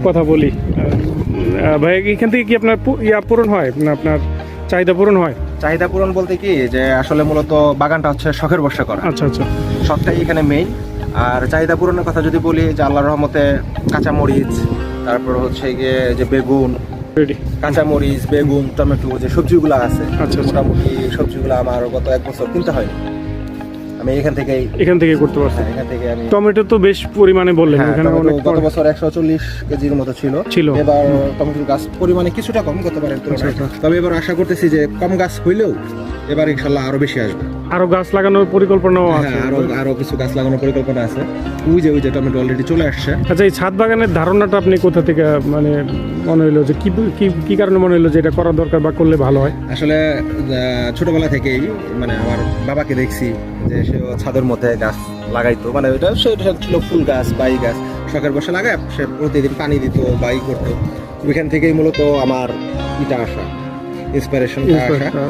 কথা বলি। ভাই এখান থেকে কি আপনার পূরণ হয়, না আপনার চাহিদা পূরণ হয়? চাহিদা পূরণ বলতে কি যে আসলে মূলত বাগানটা হচ্ছে শখের বশে করা, আচ্ছা আচ্ছা। শখটাই এখানে মেইন। আর চাহিদা পূরণের কথা যদি বলি, যে আল্লাহর রহমতে কাঁচামরিচ, তারপর হচ্ছে গিয়ে যে বেগুন, রেডি। কাঁচামরিচ, বেগুন, টমেটো, যে সবজিগুলো আছে, আচ্ছা, আচ্ছা। মোটামুটি সবজিগুলো আমার গত 1 বছর কিনতে হয়নি। আমি এখান থেকে করতে পারছেন। এখান থেকে আমি টমেটো তো বেশ পরিমাণে বললেন, হ্যাঁ, এখানে টমেটো অনেক গত বছর 140 কেজির মতো ছিল। ছিল। এবার টমেটোর গাছ পরিমাণে কিছুটা কম গতবারের তুলনায়। আচ্ছা, আচ্ছা। তবে এবার আশা করতেছি যে কম গাছ হইলেও এবার ইনশাল্লাহ আরো বেশি আসবে। আরো গাছ লাগানোর পরিকল্পনাও আছে। হ্যাঁ, আরো কিছু গাছ লাগানোর পরিকল্পনা আছে। ওই যে টমেটো অলরেডি চলে আসছে। আচ্ছা, এই ছাদ বাগানের ধারণাটা আপনি কোথা থেকে মানে মনে হইলো যে কি কারণে মনে হইলো যে এটা করা দরকার বা করলে ভালো হয়? আসলে ছোটবেলা থেকেই মানে আমার বাবাকে দেখছি যে সে ছাদের মধ্যে গাছ লাগাইতো, মানে ওইটা সেটা ছিল ফুল গাছ, বাই গাছ, শখের বসে লাগায় সে প্রতিদিন পানি দিত, বাই করতো। ওইখান থেকেই মূলত আমার আসা, ইন্সপিরেশনটা আসা।